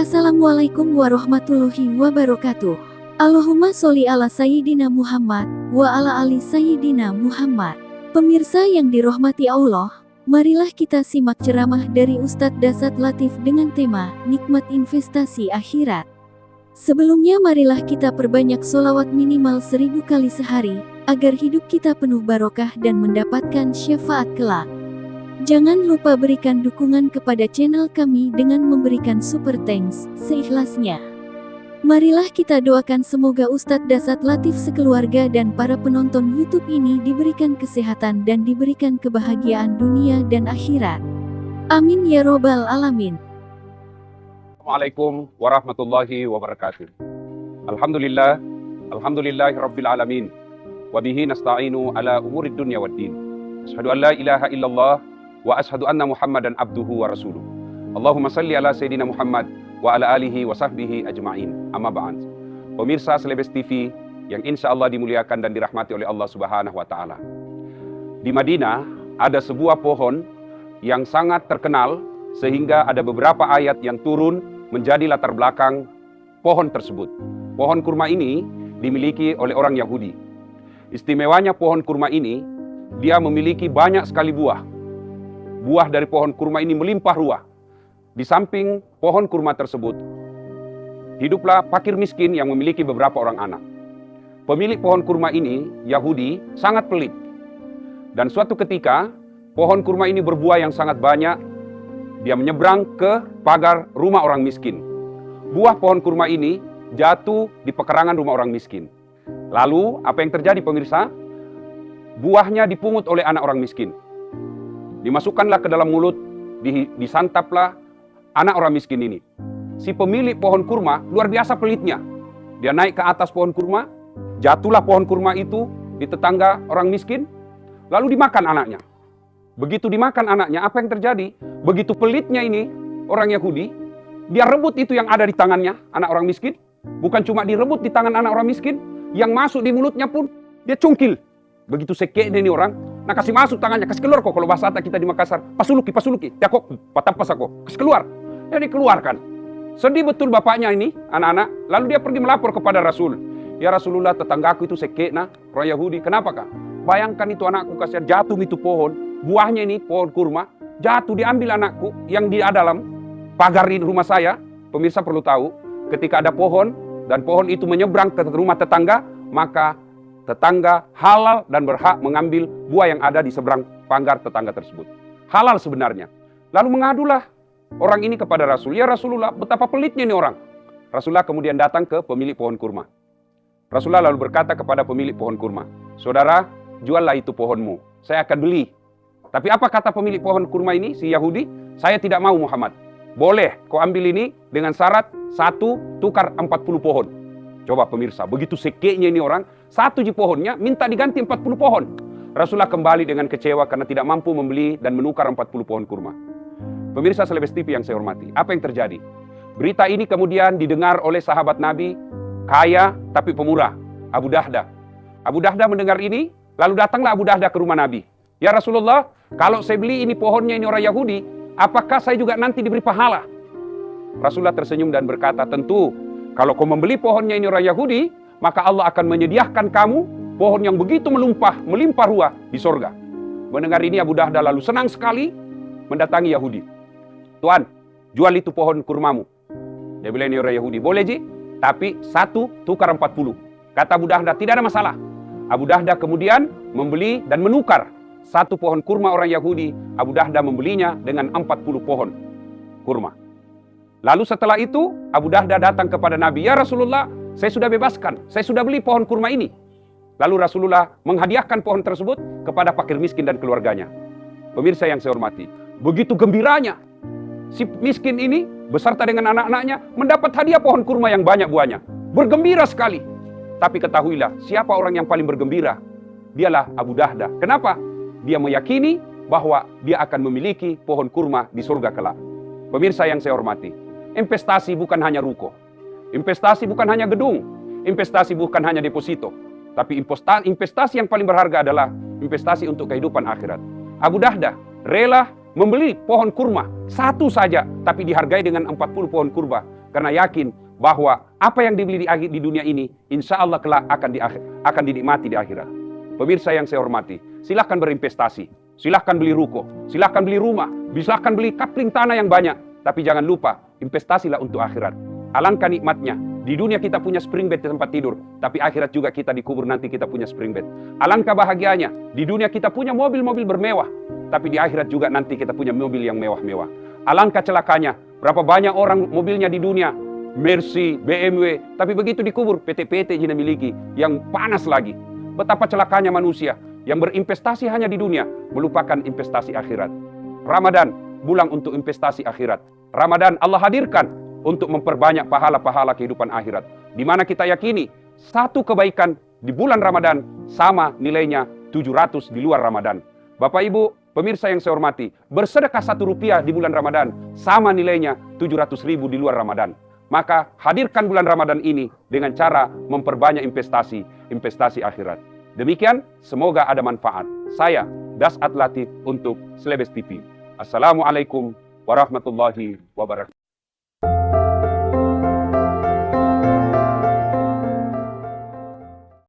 Assalamualaikum warahmatullahi wabarakatuh. Allahumma sholli ala Sayyidina Muhammad wa ala ali Sayyidina Muhammad. Pemirsa yang dirahmati Allah, marilah kita simak ceramah dari Ustadz Dasat Latif dengan tema Nikmat Investasi Akhirat. Sebelumnya marilah kita perbanyak sholawat minimal 1000 kali sehari, agar hidup kita penuh barokah dan mendapatkan syafaat kelak. Jangan lupa berikan dukungan kepada channel kami dengan memberikan super thanks seikhlasnya. Marilah kita doakan semoga Ustadz Dasat Latif sekeluarga dan para penonton YouTube ini diberikan kesehatan dan diberikan kebahagiaan dunia dan akhirat. Amin ya robbal alamin. Assalamualaikum warahmatullahi wabarakatuh. Alhamdulillahi rabbil alamin. Wabihi nasta'inu ala umurid dunya waddin. Asyhadu an la ilaha illallah wa ashhadu anna Muhammadan abduhu wa rasuluh. Allahumma salli ala Sayyidina Muhammad wa ala alihi wa sahbihi ajma'in. Amma ba'd. Pemirsa Selebes TV yang insya Allah dimuliakan dan dirahmati oleh Allah Subhanahu wa Ta'ala. Di Madinah ada sebuah pohon yang sangat terkenal sehingga ada beberapa ayat yang turun menjadi latar belakang pohon tersebut. Pohon kurma ini dimiliki oleh orang Yahudi. Istimewanya pohon kurma ini, dia memiliki banyak sekali buah. Buah dari pohon kurma ini melimpah ruah. Di samping pohon kurma tersebut, hiduplah fakir miskin yang memiliki beberapa orang anak. Pemilik pohon kurma ini, Yahudi, sangat pelit. Dan suatu ketika, pohon kurma ini berbuah yang sangat banyak. Dia menyeberang ke pagar rumah orang miskin. Buah pohon kurma ini jatuh di pekarangan rumah orang miskin. Lalu, apa yang terjadi pemirsa? Buahnya dipungut oleh anak orang miskin. Dimasukkanlah ke dalam mulut, disantaplah anak orang miskin ini. Si pemilik pohon kurma luar biasa pelitnya. Dia naik ke atas pohon kurma, jatuhlah pohon kurma itu di tetangga orang miskin, lalu dimakan anaknya. Begitu dimakan anaknya, apa yang terjadi? Begitu pelitnya ini orang Yahudi, dia rebut itu yang ada di tangannya, anak orang miskin. Bukan cuma direbut di tangan anak orang miskin, yang masuk di mulutnya pun dia cungkil. Begitu sekeknya ini orang, nah kasih masuk tangannya, kasih keluar kok. Kalau bahasa kita di Makassar, pasuluki, tiakok, patampas aku, kasih keluar. Dia dikeluarkan. Sedih betul bapaknya ini, anak-anak. Lalu dia pergi melapor kepada Rasul. Ya Rasulullah, tetanggaku itu sekekna, orang Yahudi. Kenapa kak? Bayangkan itu anakku kasihan, jatuh itu pohon, buahnya ini pohon kurma, jatuh diambil anakku yang di dalam pagar di rumah saya. Pemirsa perlu tahu, ketika ada pohon dan pohon itu menyeberang ke rumah tetangga, maka tetangga halal dan berhak mengambil buah yang ada di seberang pagar tetangga tersebut. Halal sebenarnya. Lalu mengadulah orang ini kepada Rasul. Ya Rasulullah, betapa pelitnya ini orang. Rasulullah kemudian datang ke pemilik pohon kurma. Rasulullah lalu berkata kepada pemilik pohon kurma, saudara, juallah itu pohonmu, saya akan beli. Tapi apa kata pemilik pohon kurma ini, si Yahudi? Saya tidak mau Muhammad. Boleh kau ambil ini dengan syarat 1 tukar 40 pohon. Coba pemirsa, begitu sekeknya ini orang, 1 pohonnya minta diganti 40 pohon. Rasulullah kembali dengan kecewa karena tidak mampu membeli dan menukar 40 pohon kurma. Pemirsa Selebes TV yang saya hormati, apa yang terjadi? Berita ini kemudian didengar oleh sahabat Nabi, kaya tapi pemurah, Abu Dahda. Abu Dahda mendengar ini, lalu datanglah Abu Dahda ke rumah Nabi. Ya Rasulullah, kalau saya beli ini pohonnya ini orang Yahudi, apakah saya juga nanti diberi pahala? Rasulullah tersenyum dan berkata, tentu, kalau kau membeli pohonnya ini orang Yahudi, maka Allah akan menyediakan kamu pohon yang begitu melimpah ruah di sorga. Mendengar ini Abu Dahda lalu senang sekali mendatangi Yahudi. Tuan, jual itu pohon kurmamu. Dia bilang ini orang Yahudi, boleh Ji, tapi 1 tukar 40. Kata Abu Dahda, tidak ada masalah. Abu Dahda kemudian membeli dan menukar 1 pohon kurma orang Yahudi. Abu Dahda membelinya dengan 40 pohon kurma. Lalu setelah itu, Abu Dahda datang kepada Nabi, ya Rasulullah, saya sudah bebaskan, saya sudah beli pohon kurma ini. Lalu Rasulullah menghadiahkan pohon tersebut kepada fakir miskin dan keluarganya. Pemirsa yang saya hormati, begitu gembiranya si miskin ini beserta dengan anak-anaknya mendapat hadiah pohon kurma yang banyak buahnya. Bergembira sekali. Tapi ketahuilah, siapa orang yang paling bergembira? Dialah Abu Dahda. Kenapa? Dia meyakini bahwa dia akan memiliki pohon kurma di surga kelak. Pemirsa yang saya hormati, investasi bukan hanya ruko. Investasi bukan hanya gedung. Investasi bukan hanya deposito. Tapi investasi yang paling berharga adalah investasi untuk kehidupan akhirat. Abu Dahda rela membeli pohon kurma 1 saja, tapi dihargai dengan 40 pohon kurma. Karena yakin bahwa apa yang dibeli di dunia ini, insya Allah kelak akan dinikmati di akhirat. Pemirsa yang saya hormati, silahkan berinvestasi, silahkan beli ruko, silahkan beli rumah, silahkan beli kapling tanah yang banyak. Tapi jangan lupa, investasilah untuk akhirat. Alangkah nikmatnya, di dunia kita punya spring bed di tempat tidur, tapi akhirat juga kita dikubur nanti kita punya spring bed. Alangkah bahagianya, di dunia kita punya mobil-mobil bermewah, tapi di akhirat juga nanti kita punya mobil yang mewah-mewah. Alangkah celakanya, berapa banyak orang mobilnya di dunia, Mercy, BMW, tapi begitu dikubur, PT-PT yang miliki, yang panas lagi. Betapa celakanya manusia yang berinvestasi hanya di dunia, melupakan investasi akhirat. Ramadan, bulan untuk investasi akhirat. Ramadan Allah hadirkan untuk memperbanyak pahala-pahala kehidupan akhirat. Di mana kita yakini, satu kebaikan di bulan Ramadan sama nilainya 700 di luar Ramadan. Bapak Ibu, pemirsa yang saya hormati, bersedekah Rp1 di bulan Ramadan sama nilainya 700.000 di luar Ramadan. Maka hadirkan bulan Ramadan ini dengan cara memperbanyak investasi akhirat. Demikian, semoga ada manfaat. Saya, Das Latif untuk Celebes TV. Assalamualaikum warahmatullahi wabarakatuh.